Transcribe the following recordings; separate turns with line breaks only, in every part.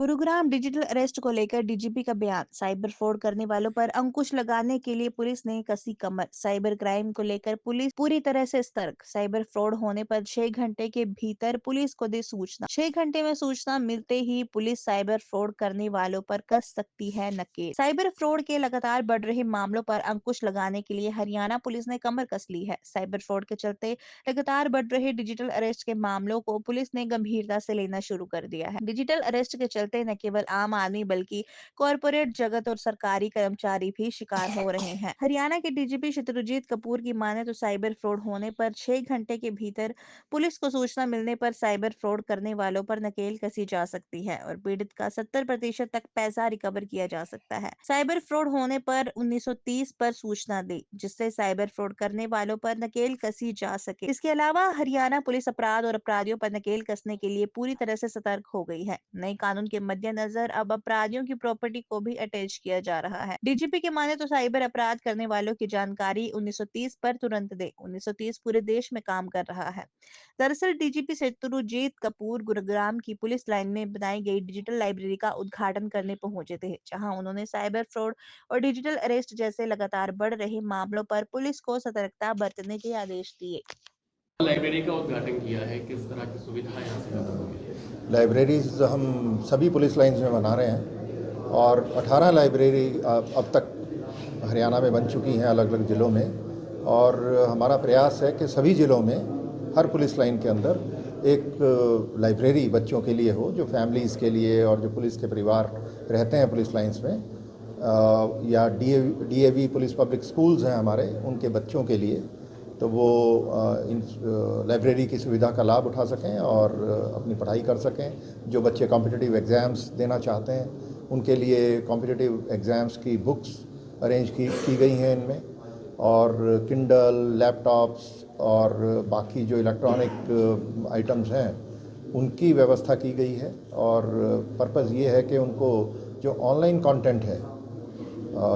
Gurugram digital arrest को लेकर DGP का बयान। साइबर फ्रॉड करने वालों पर अंकुश लगाने के लिए पुलिस ने कसी कमर। साइबर क्राइम को लेकर पुलिस पूरी तरह से सतर्क। साइबर फ्रॉड होने पर 6 घंटे के भीतर पुलिस को दे सूचना। 6 घंटे में सूचना मिलते ही पुलिस साइबर फ्रॉड करने वालों पर कस सकती है नकेल। साइबर फ्रॉड के लगातार बढ़ रहे मामलों पर अंकुश लगाने के लिए हरियाणा पुलिस ने कमर कस ली है। साइबर फ्रॉड के चलते लगातार बढ़ रहे डिजिटल अरेस्ट के मामलों को पुलिस ने गंभीरता से लेना शुरू कर दिया है। डिजिटल अरेस्ट के चलते न केवल आम आदमी बल्कि कॉरपोरेट जगत और सरकारी कर्मचारी भी शिकार हो रहे हैं। हरियाणा के डीजीपी शत्रुजीत कपूर की माने तो साइबर फ्रॉड होने पर 6 घंटे के भीतर पुलिस को सूचना मिलने पर साइबर फ्रॉड करने वालों पर नकेल कसी जा सकती है और पीड़ित का 70% तक पैसा रिकवर किया जा सकता है। साइबर फ्रॉड होने पर 1930 पर सूचना दे, जिससे साइबर फ्रॉड करने वालों पर नकेल कसी जा सके। इसके अलावा हरियाणा पुलिस अपराध और अपराधियों पर नकेल कसने के लिए पूरी तरह से सतर्क हो गई है। नए कानून के मद्देनजर अब अपराधियों की प्रॉपर्टी को भी अटैच किया जा रहा है। डीजीपी के माने तो साइबर अपराध करने वालों की जानकारी 1930 पर तुरंत दे। 1930 पूरे देश में काम कर रहा है। दरअसल डीजीपी शत्रुजीत कपूर गुरुग्राम की पुलिस लाइन में बनाई गई डिजिटल लाइब्रेरी का उद्घाटन करने पहुंचे थे, जहां उन्होंने साइबर फ्रॉड और डिजिटल अरेस्ट जैसे लगातार बढ़ रहे मामलों पर पुलिस को सतर्कता बरतने के आदेश दिए।
लाइब्रेरी का उद्घाटन किया है, किस तरह की सुविधा यहाँ से लोगों को मिली है?
लाइब्रेरीज़ हम सभी पुलिस लाइंस में बना रहे हैं और 18 लाइब्रेरी अब तक हरियाणा में बन चुकी हैं अलग अलग ज़िलों में। और हमारा प्रयास है कि सभी ज़िलों में हर पुलिस लाइन के अंदर एक लाइब्रेरी बच्चों के लिए हो, जो फैमिलीज़ के लिए और जो पुलिस के परिवार रहते हैं पुलिस लाइंस में, या डीएवी पुलिस पब्लिक स्कूल्स हैं हमारे, उनके बच्चों के लिए, तो वो इन लाइब्रेरी की सुविधा का लाभ उठा सकें और अपनी पढ़ाई कर सकें। जो बच्चे कॉम्पिटिटिव एग्ज़ाम्स देना चाहते हैं उनके लिए कॉम्पिटिटिव एग्ज़ाम्स की बुक्स अरेंज की गई हैं इनमें, और किंडल, लैपटॉप्स और बाकी जो इलेक्ट्रॉनिक आइटम्स हैं उनकी व्यवस्था की गई है। और पर्पज़ ये है कि उनको जो ऑनलाइन कंटेंट है,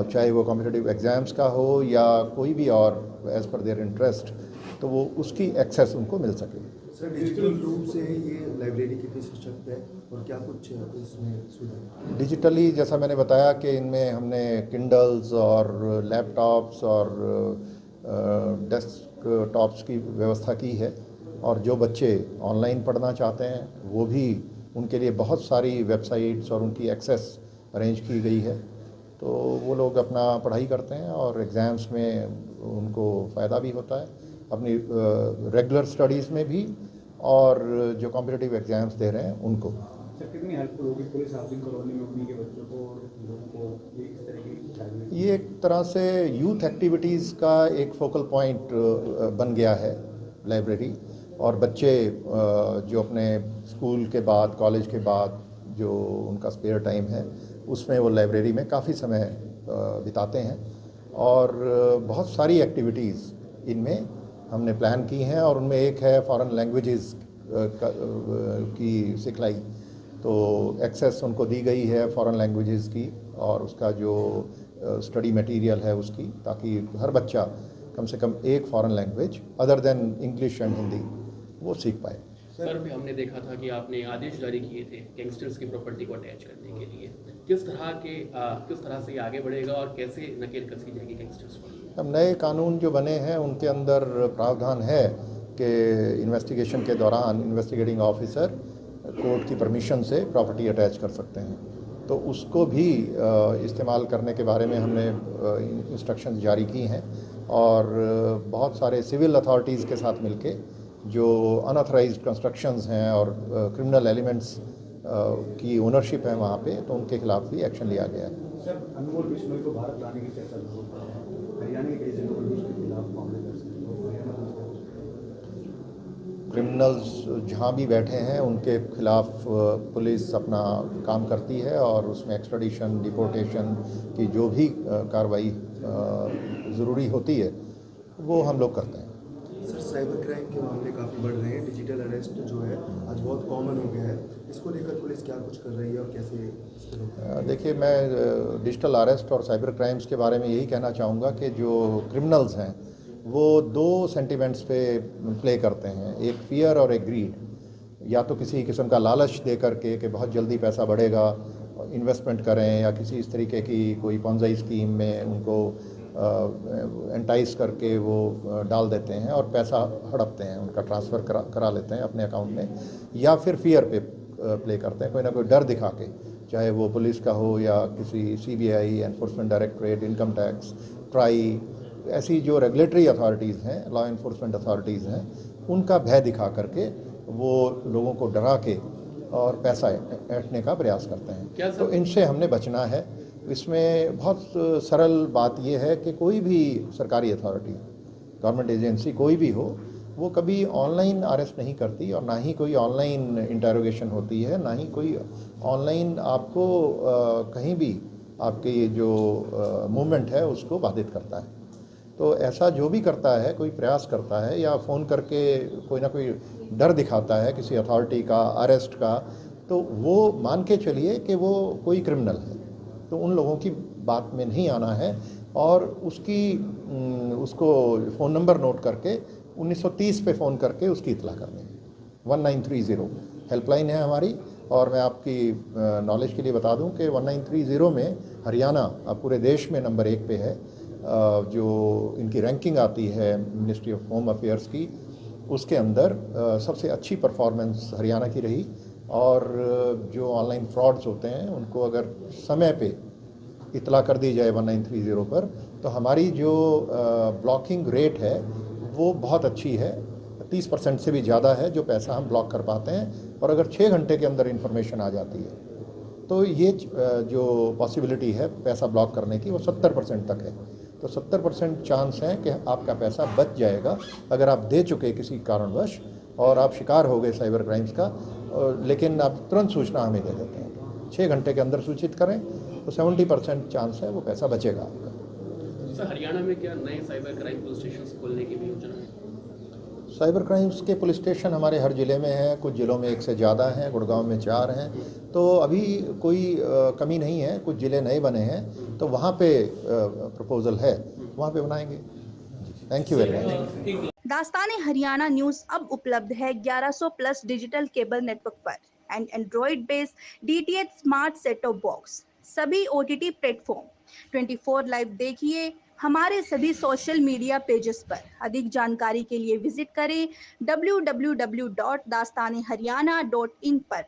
चाहे वो कॉम्पिटिटिव एग्ज़ाम्स का हो या कोई भी और एज़ पर देयर इंटरेस्ट, तो वो उसकी एक्सेस उनको मिल सके।
सर, डिजिटल रूप से ये लाइब्रेरी कितनी सशक्त है और क्या कुछ इसमें सुविधा?
डिजिटली जैसा मैंने बताया कि इनमें हमने किंडल्स और लैपटॉप्स और डेस्कटॉप्स की व्यवस्था की है। और जो बच्चे ऑनलाइन पढ़ना चाहते हैं वो भी, उनके लिए बहुत सारी वेबसाइट्स और उनकी एक्सेस अरेंज की गई है, तो वो लोग अपना पढ़ाई करते हैं और एग्ज़ाम्स में उनको फ़ायदा भी होता है अपनी रेगुलर स्टडीज़ में भी, और जो कॉम्पिटिटिव एग्ज़ाम्स दे रहे हैं उनको।
सर, कितनी हेल्पफुल होगी पुलिस हाउसिंग कॉलोनी में उन्हीं के बच्चों को और लोगों को ये इस तरह की?
ये एक तरह से यूथ एक्टिविटीज़ का एक फोकल पॉइंट बन गया है लाइब्रेरी। और बच्चे जो अपने स्कूल के बाद, कॉलेज के बाद जो उनका स्पेयर टाइम है उसमें वो लाइब्रेरी में काफ़ी समय बिताते हैं। और बहुत सारी एक्टिविटीज़ इनमें हमने प्लान की हैं, और उनमें एक है फॉरेन लैंग्वेजेस की सिखलाई, तो एक्सेस उनको दी गई है फॉरेन लैंग्वेजेस की और उसका जो स्टडी मटेरियल है उसकी, ताकि हर बच्चा कम से कम एक foreign language other than English and Hindi वो सीख पाए।
सर, भी हमने देखा था कि आपने आदेश जारी किए थे गैंगस्टर्स की प्रॉपर्टी को अटैच करने के लिए। किस तरह से ये आगे बढ़ेगा और कैसे नकेल कसी जाएगी गैंगस्टर्स पर?
अब नए कानून जो बने हैं उनके अंदर प्रावधान है कि इन्वेस्टिगेशन के दौरान इन्वेस्टिगेटिंग ऑफिसर कोर्ट की परमिशन से प्रॉपर्टी अटैच कर सकते हैं, तो उसको भी इस्तेमाल करने के बारे में हमने इंस्ट्रक्शंस जारी की हैं। और बहुत सारे सिविल अथॉरिटीज़ के साथ मिलके जो अनऑथराइज्ड कंस्ट्रक्शंस हैं और क्रिमिनल एलिमेंट्स की ओनरशिप है वहाँ पे, तो उनके खिलाफ भी एक्शन लिया गया है।
सर, अनमोल बिश्नोई को भारत लाने की चर्चा हरियाणा के कई जिलों में उसके खिलाफ मामले दर्ज हैं।
क्रिमिनल्स जहाँ भी बैठे हैं उनके खिलाफ पुलिस अपना काम करती है, और उसमें एक्सट्राडिशन, डिपोर्टेशन की जो भी कार्रवाई ज़रूरी होती है वो हम लोग करते हैं।
सर, साइबर क्राइम के मामले काफ़ी बढ़ रहे हैं, डिजिटल अरेस्ट जो है आज बहुत कॉमन हो गया है, इसको लेकर पुलिस क्या कुछ कर रही है और कैसे इस पर रोकना है?
देखिए, मैं डिजिटल अरेस्ट और साइबर क्राइम्स के बारे में यही कहना चाहूँगा कि जो क्रिमिनल्स हैं वो दो सेंटिमेंट्स पे प्ले करते हैं, एक फियर और एक ग्रीड। या तो किसी किस्म का लालच दे करके कि बहुत जल्दी पैसा बढ़ेगा, इन्वेस्टमेंट करें, या किसी इस तरीके की कोई पॉन्ज़ी स्कीम में उनको एंटाइज करके वो डाल देते हैं और पैसा हड़पते हैं, उनका ट्रांसफ़र करा लेते हैं अपने अकाउंट में, या फिर फियर पे प्ले करते हैं, कोई ना कोई डर दिखा के, चाहे वो पुलिस का हो या किसी CBI, enforcement directorate, income tax, try, ऐसी जो रेगुलेटरी अथॉरिटीज़ हैं, लॉ इन्फोर्समेंट अथॉरिटीज़ हैं, उनका भय दिखा करके वो लोगों को डरा के और पैसा ऐंठने का प्रयास करते हैं। तो इनसे हमने बचना है। इसमें बहुत सरल बात यह है कि कोई भी सरकारी अथॉरिटी, गवर्नमेंट एजेंसी कोई भी हो, वो कभी ऑनलाइन अरेस्ट नहीं करती, और ना ही कोई ऑनलाइन इंटरोगेशन होती है, ना ही कोई ऑनलाइन आपको कहीं भी आपके जो मूवमेंट है उसको बाधित करता है। तो ऐसा जो भी करता है, कोई प्रयास करता है या फ़ोन करके कोई ना कोई डर दिखाता है किसी अथॉरिटी का, अरेस्ट का, तो वो मान के चलिए कि वो कोई क्रिमिनल है। तो उन लोगों की बात में नहीं आना है, और उसको फ़ोन नंबर नोट करके 1930 पे फ़ोन करके उसकी इतला करनी है। 1930 हेल्पलाइन है हमारी। और मैं आपकी नॉलेज के लिए बता दूं कि 1930 में हरियाणा अब पूरे देश में नंबर 1 पे है। जो इनकी रैंकिंग आती है मिनिस्ट्री ऑफ होम अफेयर्स की, उसके अंदर सबसे अच्छी परफॉर्मेंस हरियाणा की रही। और जो ऑनलाइन फ्रॉड्स होते हैं उनको अगर समय पे इतला कर दी जाए 1930 पर, तो हमारी जो ब्लॉकिंग रेट है वो बहुत अच्छी है, 30% से भी ज़्यादा है जो पैसा हम ब्लॉक कर पाते हैं। और अगर 6 घंटे के अंदर इन्फॉर्मेशन आ जाती है, तो ये जो पॉसिबिलिटी है पैसा ब्लॉक करने की, वो 70% तक है। तो 70% चांस है कि आपका पैसा बच जाएगा अगर आप दे चुके किसी कारणवश और आप शिकार हो गए साइबर क्राइम्स का, लेकिन आप तुरंत सूचना हमें दे देते हैं, 6 घंटे के अंदर सूचित करें, तो 70% चांस है वो पैसा बचेगा आपका।
सर, हरियाणा में क्या नए साइबर क्राइम पुलिस स्टेशन खोलने की भी योजना है?
साइबर क्राइम्स के पुलिस स्टेशन हमारे हर ज़िले में हैं, कुछ ज़िलों में 1 से ज़्यादा हैं, गुड़गांव में 4 हैं। तो अभी कोई कमी नहीं है, कुछ ज़िले नए बने हैं, तो वहाँ पे प्रपोजल है, वहाँ पे बनाएंगे। Thank you very much.
Dastane Haryana news अब उपलब्ध है 1100 प्लस डिजिटल केबल नेटवर्क पर and Android based DTH smart set top box, सभी ओटीटी प्लेटफॉर्म। 24 लाइव देखिए हमारे सभी सोशल मीडिया पेजेस पर। अधिक जानकारी के लिए विजिट करें www.dastaneharyana.in पर।